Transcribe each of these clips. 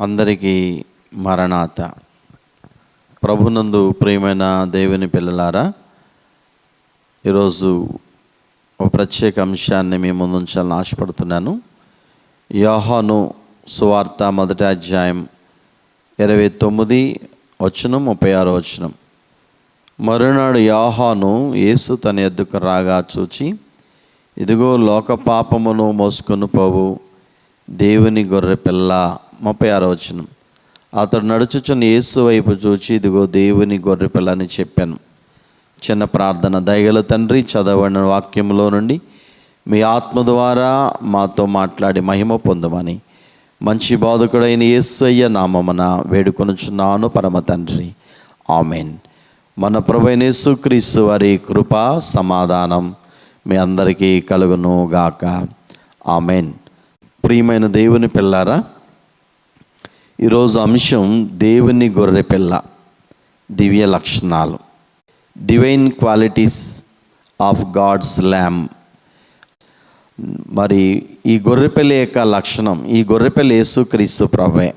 అందరికీ మరణాత. ప్రభునందు ప్రియమైన దేవుని పిల్లలారా, ఈరోజు ఒక ప్రత్యేక అంశాన్ని మీ ముందు ఉంచాలని ఆశపడుతున్నాను. యోహాను సువార్త 1వ అధ్యాయం 29:36. మరునాడు యోహాను యేసు తన యొద్దకు రాగా చూచి, ఇదిగో లోక పాపమును మోసుకొని పోవు దేవుని గొర్రె పిల్ల. 36. అతడు నడుచుచున్న యేసు వైపు చూచి, ఇదిగో దేవుని గొర్రె పిల్ల అని చెప్పాను. చిన్న ప్రార్థన. దయగల తండ్రి, చదవబడిన వాక్యంలో నుండి మీ ఆత్మ ద్వారా మాతో మాట్లాడి మహిమ పొందమని మంచి బోధకుడైన యేసయ్య నామమున వేడుకొనుచున్నాను పరమ తండ్రి, ఆమెన్. మన ప్రభువైన యేసుక్రీస్తు వారి కృప సమాధానం మీ అందరికీ కలుగును గాక, ఆమెన్. ప్రియమైన దేవుని పిల్లారా, ఈరోజు అంశం దేవుని గొర్రె పిల్ల, దివ్య లక్షణాలు, divine qualities of God's lamb. మరి ఈ గొర్రెపిల్ల యొక్క లక్షణం, ఈ గొర్రెపిల్ల యేసుక్రీస్తు ప్రభువే.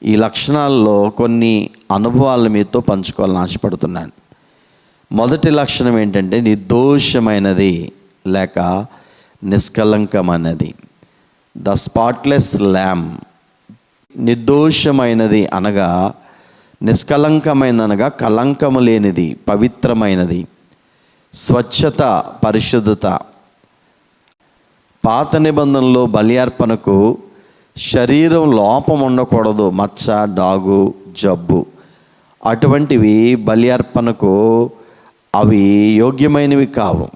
ఈ లక్షణాల్లో కొన్ని అనుభవాలు మీతో పంచుకోవాలని ఆశపడుతున్నాను. మొదటి లక్షణం ఏంటంటే నిర్దోషమైనది లేక నిష్కలంకమైనది. The spotless ల్యామ్. నిర్దోషమైనది అనగా, నిష్కలంకమైనది అనగా కలంకము లేనిది, పవిత్రమైనది, స్వచ్ఛత, పరిశుద్ధత. పాత నిబంధనలో బలి అర్పణకు శరీరం లోపం ఉండకూడదు, మచ్చ, డాగు, జబ్బు అటువంటివి బలి అర్పణకు అవి యోగ్యమైనవి కావు.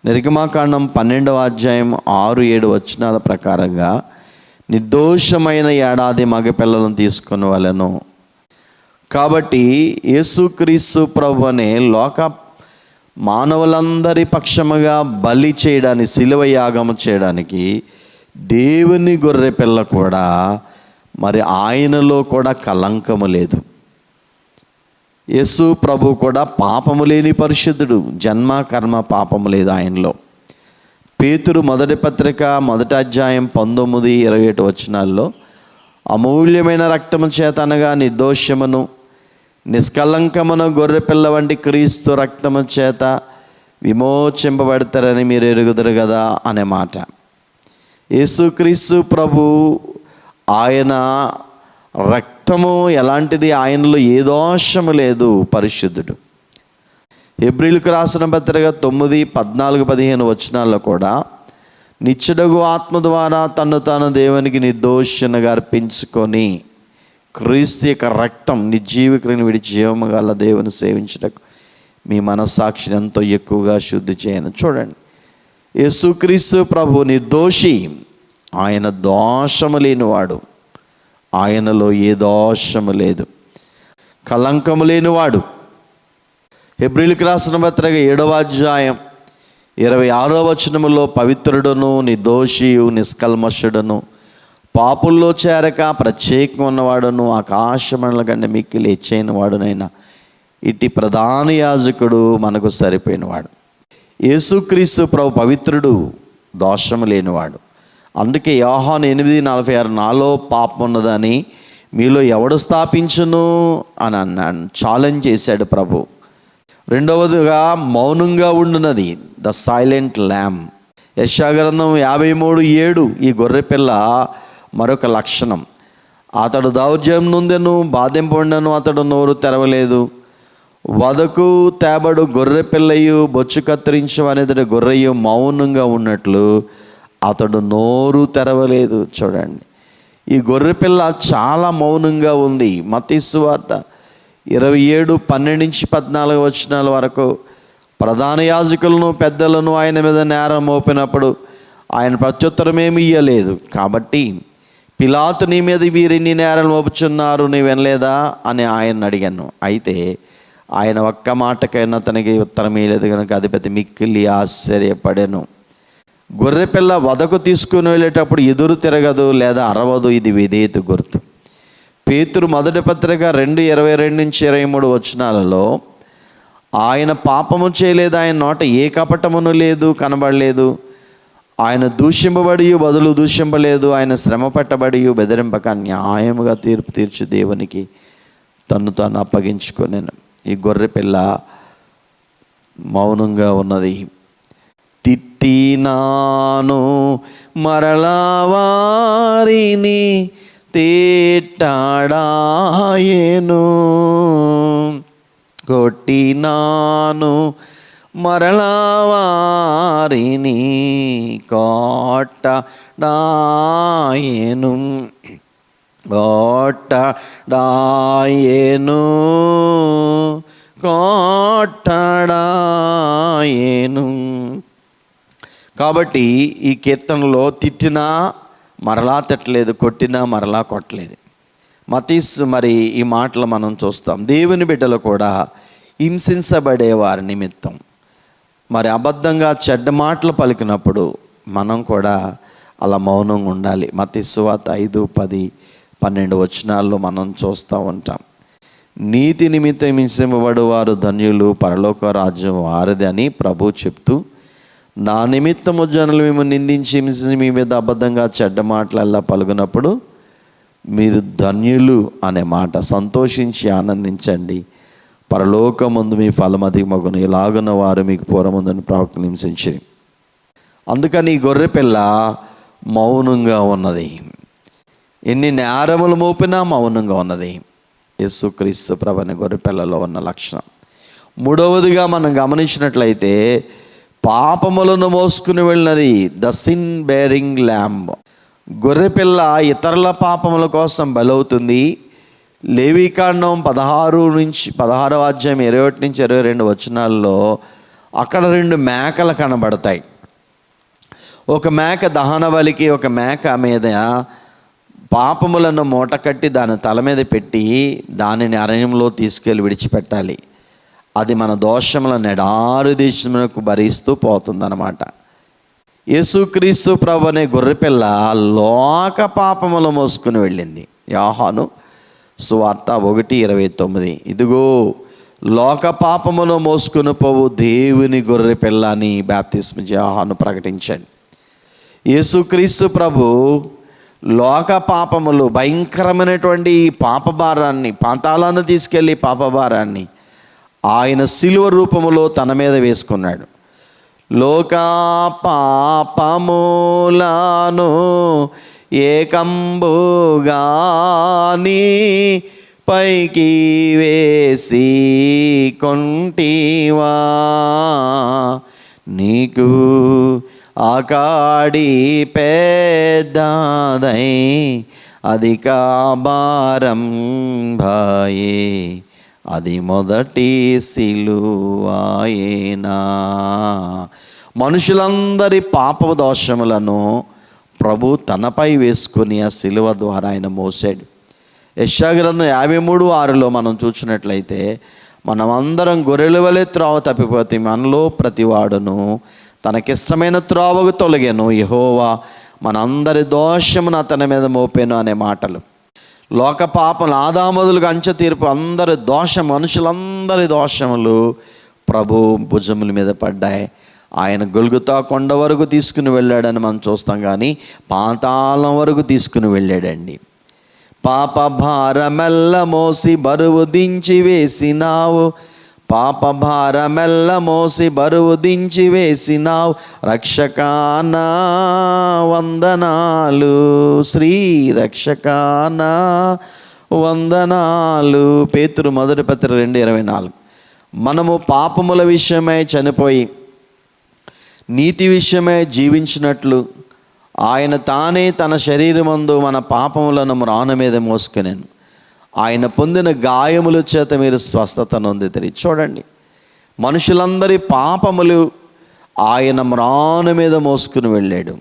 నిర్గమాకాండం 12వ అధ్యాయం 6-7 వచనాల ప్రకారంగా నిర్దోషమైన ఏడాది మగపిల్లలను తీసుకుని వాళ్ళను. కాబట్టి యేసుక్రీస్తు ప్రభు అనే లోక మానవులందరి పక్షముగా బలి చేయడానికి, శిలువ యాగము చేయడానికి దేవుని గొర్రె పిల్ల కూడా, మరి ఆయనలో కూడా కలంకము లేదు. యేసు ప్రభు కూడా పాపము లేని పరిశుద్ధుడు, జన్మ కర్మ పాపము లేదు ఆయనలో. పేతురు మొదటి పత్రిక 1వ అధ్యాయం 19-21 వచనాల్లో, అమూల్యమైన రక్తము చేత అనగా నిర్దోషమును నిష్కలంకమును గొర్రెపిల్ల వంటి క్రీస్తు రక్తము చేత విమోచింపబడతారని మీరు ఎరుగుదురు కదా అనే మాట. యేసుక్రీస్తు ప్రభు ఆయన రక్తము ఎలాంటిది, ఆయనలో ఏ దోషము లేదు, పరిశుద్ధుడు. హెబ్రీయులకు రాసిన పత్రిక 9:14-15 వచనాల్లో కూడా, నిత్యుడగు ఆత్మ ద్వారా తన్ను తాను దేవునికి నిర్దోషంగా అర్పించుకొని క్రీస్తు యొక్క రక్తం నిర్జీవికుని విడిచి జీవము గల దేవుని సేవించటకు మీ మనస్సాక్షిని ఎంతో ఎక్కువగా శుద్ధి చేయను. చూడండి, యేసుక్రీస్తు ప్రభు నిర్దోషి, ఆయన దోషము లేనివాడు, ఆయనలో ఏ దోషము లేదు, కలంకము లేనివాడు. హెబ్రీయులకు రాసిన పత్రిక 7వ అధ్యాయం 26వ వచనములో, పవిత్రుడును నిర్దోషియు నిష్కల్మషుడును పాపుల్లో చేరక ప్రత్యేకంగా ఉన్నవాడును ఆకాశమండల కంటే మిక్కిలి హెచ్చైన వాడునైనా ఇట్టి ప్రధాన యాజకుడు మనకు సరిపోయినవాడు. యేసుక్రీస్తు ప్రభు పవిత్రుడు, దోషము లేనివాడు. అందుకే యోహాను 8:46, నాలో పాపం ఉన్నదని మీలో ఎవడు స్థాపించును అని అన్నాడు, ఛాలెంజ్ చేశాడు ప్రభు. రెండవదిగా మౌనంగా ఉండునది, ద సైలెంట్ ల్యామ్. యెషయా గ్రంథం 53:7 ఈ గొర్రెపిల్ల మరొక లక్షణం. అతడు దౌర్జన్యం నొందెను, బాధింపబడినను అతడు నోరు తెరవలేదు. వదకు తేబడు గొర్రెపిల్లయు బొచ్చు కత్తిరించవనేది గొర్రెయు మౌనంగా ఉన్నట్లు అతడు నోరు తెరవలేదు. చూడండి, ఈ గొర్రెపిల్ల చాలా మౌనంగా ఉంది. మత్తయి సువార్త 27:12-14 వచనాల వరకు, ప్రధాన యాజకులను పెద్దలను ఆయన మీద నేరం మోపినప్పుడు ఆయన ప్రత్యుత్తరమేమి ఇయ్యలేదు. కాబట్టి పిలాతు, నీ మీద వీరిని నేరం మోపుచున్నారు, నీ వినలేదా అని ఆయన అడిగాను. అయితే ఆయన ఒక్క మాటకైనా తనకి ఉత్తరం ఇయ్యలేదు కనుక అధిపతి మిక్కిలి ఆశ్చర్యపడాను. గొర్రెపిల్ల వదకు తీసుకుని వెళ్ళేటప్పుడు ఎదురు తిరగదు లేదా అరవదు, ఇది విధేయత గుర్తు. పేతురు మొదటి పత్రిక 2:22-23 వచనాలలో, ఆయన పాపము చేయలేదు, ఆయన నోట ఏ కపటమును లేదు, కనబడలేదు, ఆయన దూషింపబడి బదులు దూషింపలేదు, ఆయన శ్రమ పట్టబడి బెదిరింపక న్యాయముగా తీర్పు తీర్చు దేవునికి తను తాను అప్పగించుకొనెను. ఈ గొర్రె పిల్ల మౌనంగా ఉన్నది. తిట్టినాను మరలా వారిని తేటాడాయెను, కొట్టినాను మరలా వారిని కొట్టడాయెను, కొట్టడాయెను, కొట్టడాయెను. కాబట్టి ఈ కీర్తనలో తిట్టినా మరలా తిట్టలేదు, కొట్టినా మరలా కొట్టలేదు. మత్తయి మరి ఈ మాటలు మనం చూస్తాం. దేవుని బిడ్డలు కూడా హింసించబడే వారి నిమిత్తం మరి అబద్ధంగా చెడ్డ మాటలు పలికినప్పుడు మనం కూడా అలా మౌనంగా ఉండాలి. మత్తయి సువార్త 5, 10, 12 వచనాల్లో మనం చూస్తూ ఉంటాం. నీతి నిమిత్తం హింసింపబడు వారు ధన్యులు, పరలోక రాజ్యం వారిది అని ప్రభు చెప్తూ, నా నిమిత్తము జనులు మేము నిందించి హింసించి మీ మీద అబద్ధంగా చెడ్డ మాటలల్లా పలుకున్నప్పుడు మీరు ధన్యులు అనే మాట, సంతోషించి ఆనందించండి, పరలోకమందు మీ ఫలం అధికమగును, ఇలాగున్న వారు మీకు పూర్వముందని ప్రవక్తలు హింసించిరి. అందుకని ఈ గొర్రె పిల్ల మౌనంగా ఉన్నది. ఎన్ని నేరములు మోపినా మౌనంగా ఉన్నది. యేసుక్రీస్తు ప్రభుని గొర్రె పిల్లలో ఉన్న లక్షణం. మూడవదిగా మనం గమనించినట్లయితే పాపములను మోసుకుని వెళ్ళినది, ద సిన్ బేరింగ్ ల్యాంబ్. గొర్రెపిల్ల ఇతరుల పాపముల కోసం బలవుతుంది. లేవీకాండం 16వ అధ్యాయం 21 నుంచి 22 వచనాల్లో అక్కడ 2 మేకలు కనబడతాయి. ఒక మేక దహన బలికి, ఒక మేక మీద పాపములను మూట కట్టి దాని తల మీద పెట్టి దానిని అరణ్యంలో తీసుకెళ్ళి విడిచిపెట్టాలి. అది మన దోషములను ఎడారు దేశమునకు భరిస్తూ పోతుందన్నమాట. యేసుక్రీస్తు ప్రభు అనే గొర్రెపిల్ల లోక పాపములు మోసుకుని వెళ్ళింది. యోహాను సువార్త 1:29, ఇదిగో లోక పాపములు మోసుకుని పోవు దేవుని గొర్రెపిల్ల అని బాప్తిస్మ యోహాను ప్రకటించాడు. యేసుక్రీస్తు ప్రభు లోక పాపములు, భయంకరమైనటువంటి పాప భారాన్ని, పాతాళాన్ని తీసుకెళ్ళి పాప భారాన్ని ఆయన శిలువ రూపములో తన మీద వేసుకున్నాడు. లోక పాపములను ఏకంబుగాని పైకి వేసి కొంటివా, నీకు ఆకాడి పెద్దదై అధిక భారం భాయే, అది మొదటి సిలువాయేనా. మనుషులందరి పాప దోషములను ప్రభు తనపై వేసుకుని ఆ సిలువ ద్వారా ఆయన మోసాడు. యెషయా గ్రంథం 53:6లో మనం చూసినట్లయితే, మనమందరం గొర్రెల వలె త్రోవ తప్పిపోతే మనలో ప్రతివాడును తనకిష్టమైన త్రోవకు తొలగాను, యెహోవా మనందరి దోషమును అతని మీద మోపాను అనే మాటలు. లోక పాపములు ఆదామదులకు అంచె తీర్పు, అందరి దోషం, మనుషులందరి దోషములు ప్రభు భుజముల మీద పడ్డాయి. ఆయన గొల్గొతా కొండ వరకు తీసుకుని వెళ్ళాడని మనం చూస్తాం, కానీ పాతాళం వరకు తీసుకుని వెళ్ళాడండి. పాప భారమెల్ల మోసి బరువు దించి వేసినావు, పాప భారమెల్ల మోసి బరువు దించి వేసినావు, రక్షకానా వందనాలు, శ్రీ రక్షకానా వందనాలు. పేతురు 1 పత్రిక 2:24. మనము పాపముల విషయమై చనిపోయి నీతి విషయమై జీవించినట్లు ఆయన తానే తన శరీరమందు మన పాపములను మ్రాన మీద మోసుకునేను, ఆయన పొందిన గాయముల చేత మీరు స్వస్థత నొందితిరి. చూడండి, మనుషులందరి పాపములు ఆయన మ్రాన మీద మోసుకుని వెళ్ళాడు.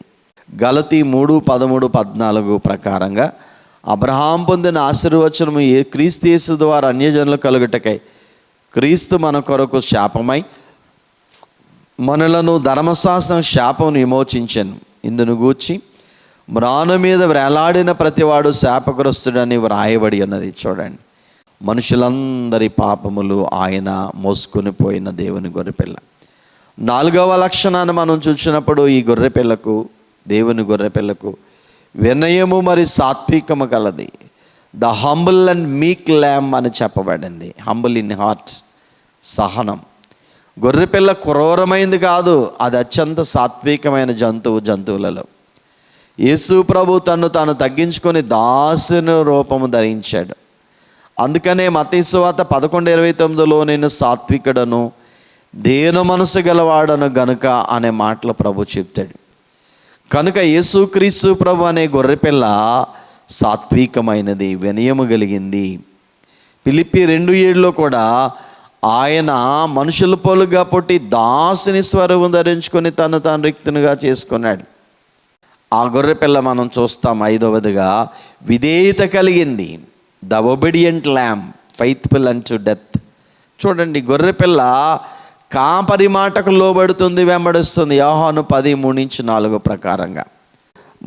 గలతీ 3:13-14 ప్రకారంగా అబ్రహాం పొందిన ఆశీర్వచనము క్రీస్తు యేసు ద్వారా అన్యజనులు కలుగుటకై క్రీస్తు మన కొరకు శాపమై మనలను ధర్మశాస్త్రం శాపం విమోచించెను. ఇందును గూర్చి మ్రాన మీద వేలాడిన ప్రతివాడు శాపగ్రస్తుడని వ్రాయబడి ఉన్నది. చూడండి, మనుషులందరి పాపములు ఆయన మోసుకొని పోయిన దేవుని గొర్రెపిల్ల. 4వ లక్షణాన్ని మనం చూసినప్పుడు ఈ గొర్రెపిల్లకు, దేవుని గొర్రెపిల్లకు వినయము మరి సాత్వికము కలది. ద హంబుల్ అండ్ మీక్ ల్యామ్ అని చెప్పబడింది. హంబుల్ ఇన్ హార్ట్, సహనం. గొర్రెపిల్ల క్రూరమైంది కాదు, అది అత్యంత సాత్వికమైన జంతువులలో. యేసు ప్రభు తన్ను తాను తగ్గించుకొని దాసుని రూపము ధరించాడు. అందుకనే మత్తయి సువార్త 11:29లో నేను సాత్వికుడను, దేన మనసు గలవాడను గనుక అనే మాటలు ప్రభు చెప్తాడు. కనుక యేసుక్రీస్తు ప్రభు అనే గొర్రెపిల్ల సాత్వికమైనది, వినయము కలిగింది. ఫిలిప్పీ 2:7లో కూడా ఆయన మనుషుల పోలుగా పుట్టి దాసుని స్వరూపం ధరించుకొని తను తాను రిక్తునిగా చేసుకున్నాడు. ఆ గొర్రెపిల్ల మనం చూస్తాం. 5వదిగా విధేయత కలిగింది. The obedient ల్యామ్, faithful unto death. చూడండి, గొర్రెపిల్ల కాపరి మాటకు లోబడుతుంది, వెంబడిస్తుంది. యోహాను 10:3-4 ప్రకారంగా.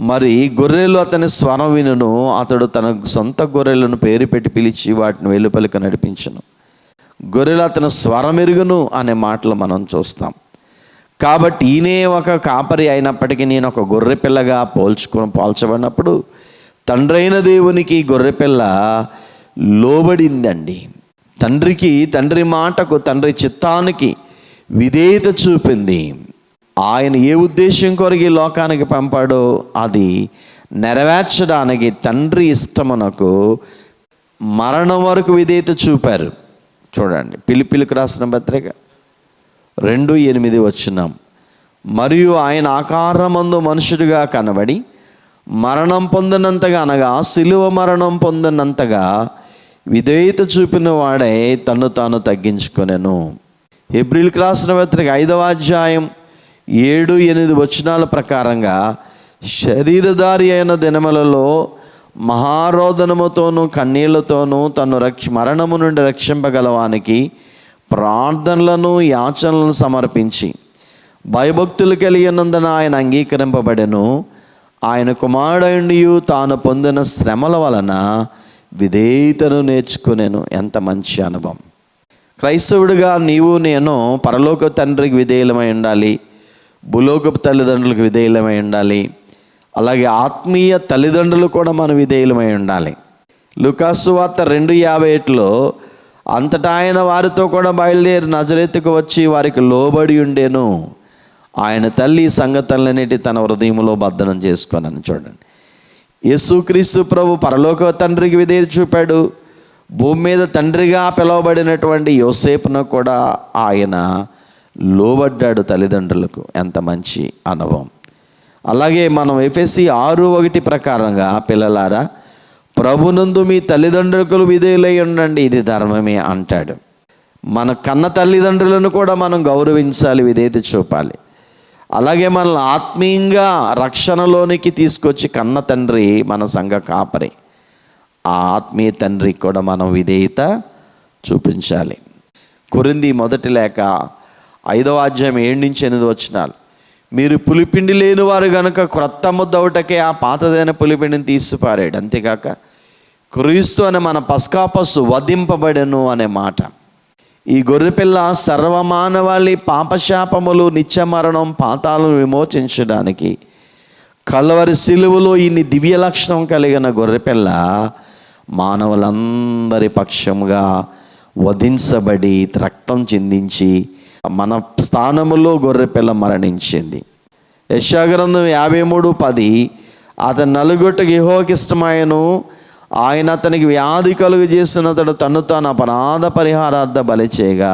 మరి గొర్రెలు అతని స్వరం వినును, అతడు తన సొంత గొర్రెలను పేరు పెట్టి పిలిచి వాటిని వెలుపలికి నడిపించును. గొర్రెలు అతని స్వరం ఎరుగును అనే మాటలు మనం చూస్తాం. కాబట్టి ఈయనే ఒక కాపరి అయినప్పటికీ నేను ఒక గొర్రెపిల్లగా పోల్చబడినప్పుడు తండ్రైన దేవునికి గొర్రెపిల్ల లోబడిందండి. తండ్రి మాటకు, తండ్రి చిత్తానికి విధేయత చూపింది. ఆయన ఏ ఉద్దేశం కొరకు ఈ లోకానికి పంపాడో అది నెరవేర్చడానికి తండ్రి ఇష్టమునకు మరణం వరకు విధేయత చూపారు. చూడండి, ఫిలిప్పీలకు రాసిన పత్రిక 2:8 మరియు ఆయన ఆకారమందు మనుషుడిగా కనబడి మరణం పొందినంతగా, అనగా సిలువ మరణం పొందినంతగా విధేయత చూపిన వాడే తను తాను తగ్గించుకొనెను. హెబ్రీయులకు రాసిన పత్రిక 5:7-8 ప్రకారంగా శరీరధారి అయిన దినములలో మహారోదనముతోనూ కన్నీళ్లతోనూ తను మరణము నుండి రక్షింపగలవానికి ప్రార్థనలను యాచనలను సమర్పించి భయభక్తులు కలిగినందున ఆయన అంగీకరింపబడెను. ఆయన కుమారుడైనయు తాను పొందిన శ్రమల వలన విధేయతను నేర్చుకునేను. ఎంత మంచి అనుభవం! క్రైస్తవుడిగా నీవు నేను పరలోక తండ్రికి విధేయులమై ఉండాలి, భూలోకపు తల్లిదండ్రులకు విధేయులమై ఉండాలి, అలాగే ఆత్మీయ తల్లిదండ్రులు కూడా మనం విధేయులమై ఉండాలి. లూకాసు సువార్త 2:58లో అంతటా ఆయన వారితో కూడా బయలుదేరి నజరేతుకు వచ్చి వారికి లోబడి ఉండేను. ఆయన తల్లి సంగతులన్నిటి తన హృదయంలో భద్రం చేసుకొనని. చూడండి, యేసుక్రీస్తు ప్రభు పరలోక తండ్రికి విధేయత చూపాడు. భూమి మీద తండ్రిగా పిలువబడినటువంటి యోసేపును కూడా ఆయన లోబడ్డాడు తల్లిదండ్రులకు. ఎంత మంచి అనుభవం! అలాగే మనం ఎఫెసీ 6:1 ప్రకారంగా, పిల్లలారా ప్రభునందు మీ తల్లిదండ్రులకు విధేయులై ఉండండి, ఇది ధర్మమే అంటాడు. మన కన్న తల్లిదండ్రులను కూడా మనం గౌరవించాలి, విధేయత చూపాలి. అలాగే మనల్ని ఆత్మీయంగా రక్షణలోనికి తీసుకొచ్చి కన్న తండ్రి మన సంఘ కాపరి. ఆ ఆత్మీయ తండ్రికి కూడా మనం విధేయత చూపించాలి. కొరింథీ 1 లేఖ 5:7-8 మీరు పులిపిండి లేని వారు గనుక క్రొత్త ముద్దవుటకే ఆ పాతదైన పులిపిండిని తీసిపారాడు. అంతేకాక క్రీస్తు అనే మన పస్కా పశు వధింపబడెను అనే మాట. ఈ గొర్రెపిల్ల సర్వమానవాళి పాపశాపములు, నిత్య మరణం, పాతాలను విమోచించడానికి కల్వరి సిలువలో ఇన్ని దివ్య లక్షణం కలిగిన గొర్రెపిల్ల మానవులందరి పక్షముగా వధించబడి రక్తం చిందించి మన స్థానములో గొర్రెపిల్ల మరణించింది. యెషయా గ్రంథం 53:10 అతను నలుగొట్టుకు యెహోవాకి ఇష్టమాయెను, ఆయన అతనికి వ్యాధి కలుగు చేసిన అతడు తను తాను అపరాధ పరిహారార్థ బలి చేయగా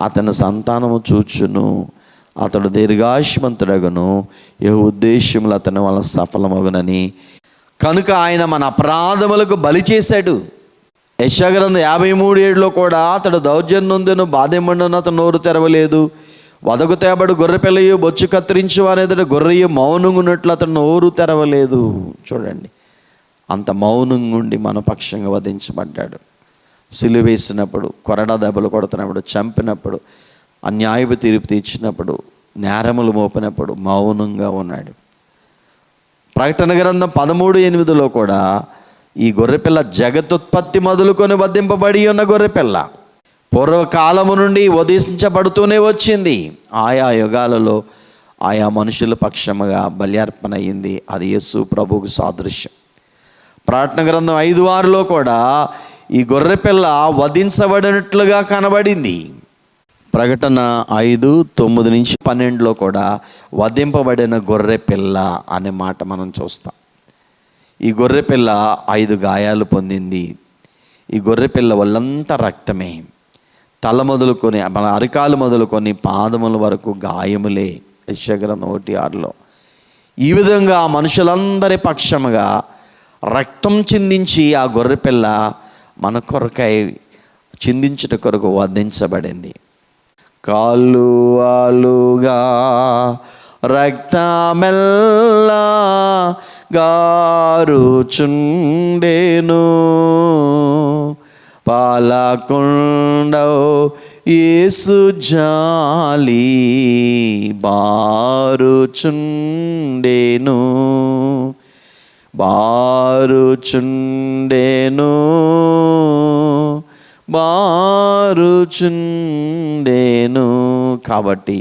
అతని సంతానము చూచును, అతడు దీర్ఘాయుష్మంతుడగును, యెహోవా ఉద్దేశములు అతని వల్ల సఫలమగునని. కనుక ఆయన మన అపరాధములకు బలి చేశాడు. యెషయా గ్రంథం 53:7లో కూడా అతడు దౌర్జన్యం నొందెను, బాధెమ్మడును, అతను నోరు తెరవలేదు. వదకు తేబడు గొర్రెపిల్లయు బొచ్చు కత్తిరించు అనేది గొర్రెయు మౌనంగా ఉన్నట్లు అతను నోరు తెరవలేదు. చూడండి, అంత మౌనంగా ఉండి మన పక్షంగా వధించబడ్డాడు. సిలువ వేసినప్పుడు, కొరడా దెబ్బలు కొడుతున్నప్పుడు, చంపినప్పుడు, అన్యాయపు తీర్పు తీర్చినప్పుడు, నేరములు మోపినప్పుడు మౌనంగా ఉన్నాడు. ప్రకటన గ్రంథం 13:8లో కూడా ఈ గొర్రెపిల్ల జగతుత్పత్తి మొదలుకొని వధింపబడి ఉన్న గొర్రెపిల్ల. పూర్వకాలము నుండి వధించబడుతూనే వచ్చింది. ఆయా యుగాలలో ఆయా మనుషుల పక్షముగా బలి అయింది. అది యేసు ప్రభువుకు సాదృశ్యం. ప్రకటన గ్రంథం 5:6 కూడా ఈ గొర్రెపిల్ల వధించబడినట్లుగా కనబడింది. ప్రకటన 5:9-12 కూడా వధింపబడిన గొర్రెపిల్ల అనే మాట మనం చూస్తాం. ఈ గొర్రెపిల్ల 5 గాయాలు పొందింది. ఈ గొర్రెపిల్ల వాళ్ళంతా రక్తమే. తల మొదలుకొని మన అరికాలు మొదలుకొని పాదముల వరకు గాయములే. యెషయా గ్రంథం 1:6. ఈ విధంగా మనుషులందరి పక్షముగా రక్తం చిందించి ఆ గొర్రెపిల్ల మన కొరకై చిందించుట కొరకు వధించబడింది. కాలువలుగా రక్తమెల్లా గారుచుండెను, పాలకుండవు యేసు జాలి బారుచుండెను, బారుచుండెను, బారుచుండెను. కాబట్టి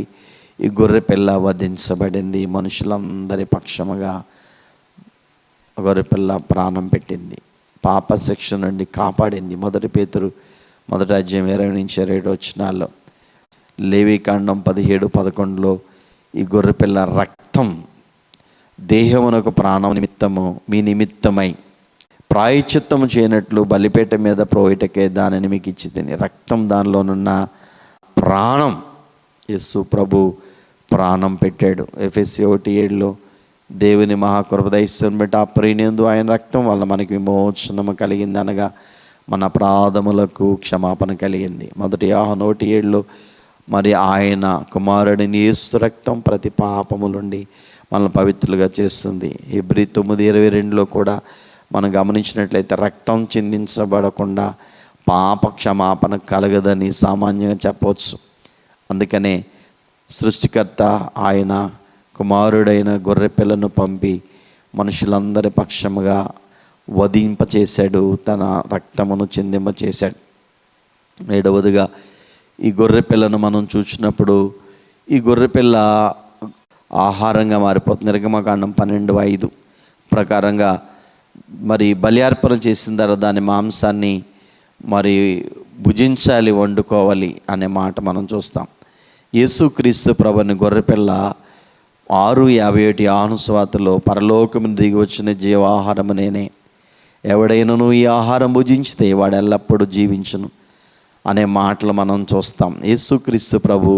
ఈ గొర్రెపిల్ల వధించబడింది. మనుషులందరి పక్షముగా గొర్రెపిల్ల ప్రాణం పెట్టింది. పాప శిక్ష నుండి కాపాడింది. 1 పేతురు 1:20-27 లేవీకాండం 17:11 ఈ గొర్రెపిల్ల రక్తం దేహమునకు ప్రాణం నిమిత్తము మీ నిమిత్తమై ప్రాయశ్చిత్తము చేయనట్లు బలిపేట మీద ప్రోయిటకే దానిని మీకు ఇచ్చి తిని. రక్తం దానిలోనున్న ప్రాణం. యేసు ప్రభు ప్రాణం పెట్టాడు. ఎఫెసీ 1:7 దేవుని మహాకృప దైశ్వర్యం బట్టి అప్రియనందు ఆయన రక్తం వల్ల మనకి విమోచనము కలిగింది, అనగా మన అపరాధములకు క్షమాపణ కలిగింది. 1 యోహాను 1:7 మరి ఆయన కుమారుడిని యేసు రక్తం ప్రతి పాపము నుండి మనల్ని పవిత్రులుగా చేస్తుంది. హెబ్రీ 9:22 కూడా మనం గమనించినట్లయితే రక్తం చిందించబడకుండా పాప క్షమాపణ కలగదని సామాన్యంగా చెప్పవచ్చు. అందుకనే సృష్టికర్త ఆయన కుమారుడైన గొర్రెపిల్లను పంపి మనుషులందరి పక్షముగా వధింపచేశాడు, తన రక్తమును చిందింపచేశాడు. 7వదిగా ఈ గొర్రెపిల్లను మనం చూసినప్పుడు ఈ గొర్రెపిల్ల ఆహారంగా మారిపోతుంది. నిర్గమకాండం 12:5 ప్రకారంగా మరి బలి అర్పణ చేసిన తర్వాత దాని మాంసాన్ని మరి భుజించాలి, వండుకోవాలి అనే మాట మనం చూస్తాం. యేసుక్రీస్తు ప్రభుని గొర్రెపిల్ల 6:51 యోహాను సువార్తలో పరలోకము దిగి వచ్చిన జీవాహారము నేనే, ఎవడైనను ఈ ఆహారం భుజించితే వాడు ఎల్లప్పుడూ జీవించును అనే మాటలు మనం చూస్తాం. యేసుక్రీస్తు ప్రభు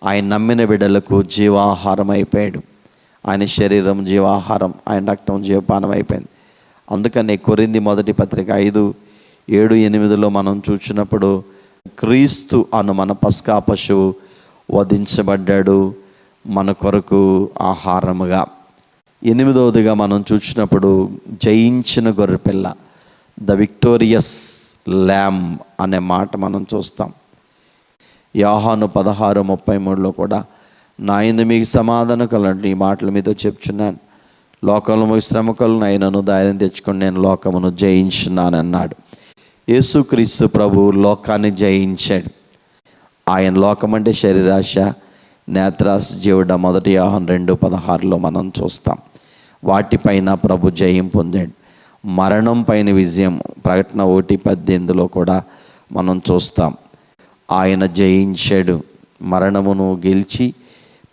ఆయన నమ్మిన బిడ్డలకు జీవాహారం అయిపోయాడు. ఆయన శరీరం జీవాహారం, ఆయన రక్తం జీవపానం అయిపోయింది. అందుకనే కొరింథీ 1 పత్రిక 5:7-8 మనం చూసినప్పుడు క్రీస్తు అను మన పస్కా పశువు వధించబడ్డాడు మన కొరకు ఆహారముగా. 8వదిగా మనం చూసినప్పుడు జయించిన గొర్రెపిల్ల, ద విక్టోరియస్ ల్యామ్ అనే మాట మనం చూస్తాం. యోహాను 16:33 కూడా నా యందు మీకు సమాధానం కలండి, ఈ మాటలు మీతో చెప్తున్నాను, లోకంలో మీకు శ్రమ కలుగును, అయినను ధైర్యం తెచ్చుకొని నేను లోకమును జయించున్నానన్నాడు. యేసుక్రీస్తు ప్రభు లోకాన్ని జయించాడు. ఆయన లోకం అంటే శరీరాశ, నేత్రాశ, జీవుడ 1 యోహాను 2:16 మనం చూస్తాం. వాటిపైన ప్రభు జయం పొందాడు. మరణం పైన విజయం ప్రకటన 1:18 కూడా మనం చూస్తాం. ఆయన జయించాడు, మరణమును గెలిచి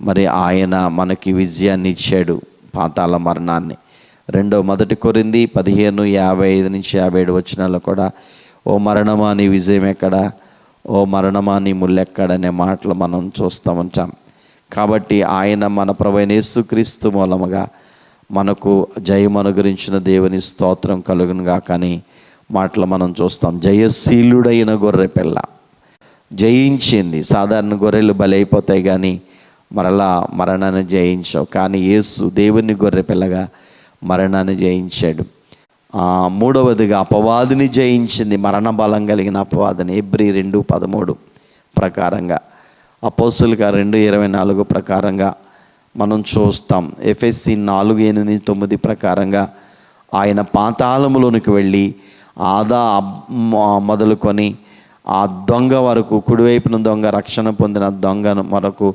మరి ఆయన మనకి విజయాన్ని ఇచ్చాడు, పాతాళ మరణాన్ని. 1 కొరింథీ 15:55-57 కూడా ఓ మరణమా నీ విజయం ఎక్కడ, ఓ మరణమా నీ ముల్లెక్కడనే మాటలు మనం చూస్తూ ఉంటాం. కాబట్టి ఆయన మన ప్రభువైన యేసుక్రీస్తు మూలముగా మనకు జయం అనుగ్రహించిన దేవుని స్తోత్రం కలుగునుగా కానీ మాటలు మనం చూస్తాం. జయశీలుడైన గొర్రెపిల్ల జయించింది. సాధారణ గొర్రెలు బలైపోతాయి కానీ మరలా మరణాన్ని జయించావు, కానీ యేసు దేవుని గొర్రెపిల్లగా మరణాన్ని జయించాడు. 3వదిగా అపవాదిని జయించింది, మరణ బలం కలిగిన అపవాదిని. హెబ్రీ 2:13 ప్రకారంగా, అపోస్తుల కార్యం 2:24 ప్రకారంగా మనం చూస్తాం. ఎఫెసీ 4:8-9 ప్రకారంగా ఆయన పాతాళములోనికి వెళ్ళి ఆదా మొదలుకొని ఆ దొంగ వరకు, కుడివైపున దొంగ, రక్షణ పొందిన దొంగ వరకు,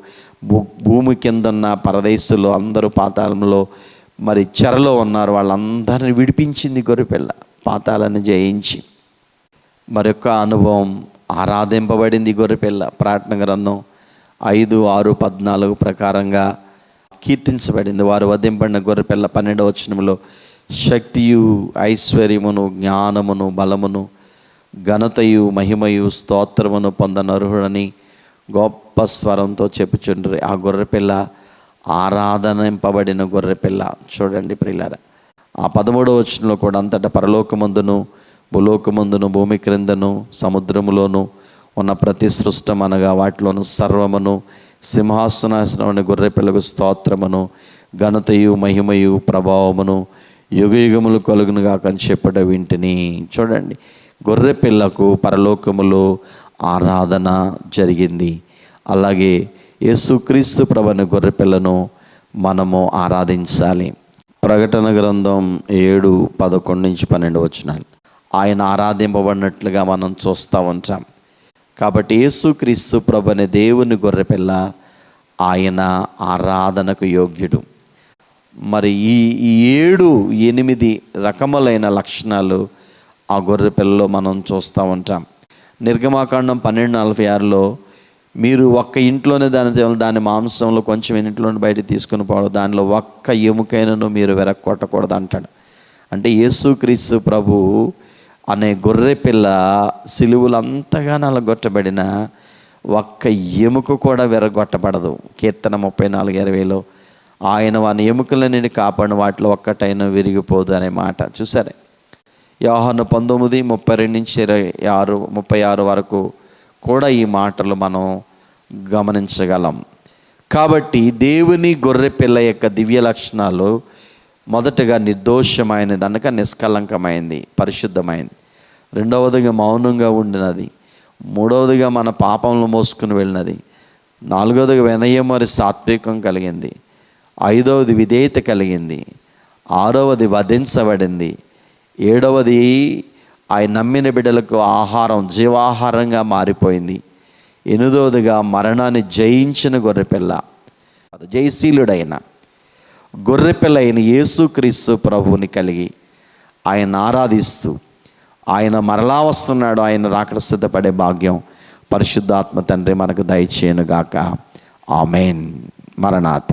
భూమి కింద ఉన్న పరదేశులు అందరూ పాతాళంలో మరి చెరలో ఉన్నారు, వాళ్ళందరిని విడిపించింది గొర్రెపిల్ల పాతాళాన్ని జయించి. మరొక అనుభవం, ఆరాధింపబడింది గొర్రెపిల్ల. ప్రకటన గ్రంథం 5:6-14 ప్రకారంగా కీర్తించబడింది. వారు వధింపబడిన గొర్రెపిల్ల 12వ వచనంలో శక్తియు, ఐశ్వర్యమును, జ్ఞానమును, బలమును, ఘనతయు, మహిమయు, స్తోత్రమును పొందనర్హుడని గొప్ప స్వరంతో చెప్పుచుండ్రి. ఆ గొర్రెపిల్ల ఆరాధనింపబడిన గొర్రెపిల్ల. చూడండి ప్రియులారా, ఆ 13వ వచనంలో కూడా అంతటా పరలోకమందును, భూలోకమందును, భూమి క్రిందను, సముద్రములోను ఉన్న ప్రతి సృష్టం అనగా వాటిలోను సర్వమును సింహాసనాసనమైన గొర్రెపిల్లకు స్తోత్రమును, ఘనతయు, మహిమయు, ప్రభావమును యుగయుగములు కలుగునుగా అని చెప్పడం వింటిని. చూడండి, గొర్రెపిల్లకు పరలోకములో ఆరాధన జరిగింది. అలాగే యేసుక్రీస్తు ప్రభుని గొర్రెపిల్లను మనము ఆరాధించాలి. ప్రకటన గ్రంథం 7:11-12 వచనాలు ఆయన ఆరాధింపబడినట్లుగా మనం చూస్తూ ఉంటాం. కాబట్టి యేసుక్రీస్తు ప్రభు అనే దేవుని గొర్రెపిల్ల ఆయన ఆరాధనకు యోగ్యుడు. మరి ఈ 7-8 రకములైన లక్షణాలు ఆ గొర్రెపిల్లలో మనం చూస్తూ ఉంటాం. నిర్గమాకాండం 12:46లో మీరు ఒక్క ఇంట్లోనే దాని మాంసంలో కొంచెం ఇంట్లోనే బయట తీసుకుని పోవడం, దానిలో ఒక్క ఎముకైనను మీరు వెరక్కొట్టకూడదు అంటాడు. అంటే యేసుక్రీస్తు ప్రభు అనే గొర్రెపిల్ల సిలువలు అంతగా నలగొట్టబడిన ఒక్క ఎముక కూడా విరగొట్టబడదు. కీర్తన 34:20లో ఆయన వాని ఎముకలన్నీ కాపాడిన వాటిలో ఒక్కటైనా విరిగిపోదు అనే మాట చూసారే. యోహాను 19:32-36 వరకు కూడా ఈ మాటలు మనం గమనించగలం. కాబట్టి దేవుని గొర్రెపిల్ల యొక్క దివ్య లక్షణాలు, మొదటగా నిర్దోషమైనది అనక నిష్కలంకమైంది, పరిశుద్ధమైంది. రెండవదిగా మౌనంగా ఉండినది. మూడవదిగా మన పాపంలో మోసుకుని వెళ్ళినది. నాలుగవదిగా వినయం మరి సాత్వికం కలిగింది. ఐదవది విధేయత కలిగింది. ఆరవది వధించబడింది. ఏడవది ఆయన నమ్మిన బిడ్డలకు ఆహారం, జీవాహారంగా మారిపోయింది. ఎనిమిదవదిగా మరణాన్ని జయించిన గొర్రెపిల్ల, జయశీలుడైన గొర్రెపిల్ల అయిన యేసుక్రీస్తు ప్రభువుని కలిగి ఆయన ఆరాధిస్తూ ఆయన మరలా వస్తున్నాడు, ఆయన రాకడ సిద్ధపడే భాగ్యం పరిశుద్ధాత్మ తండ్రి మనకు దయచేయనుగాక. ఆమేన్. మరణాత.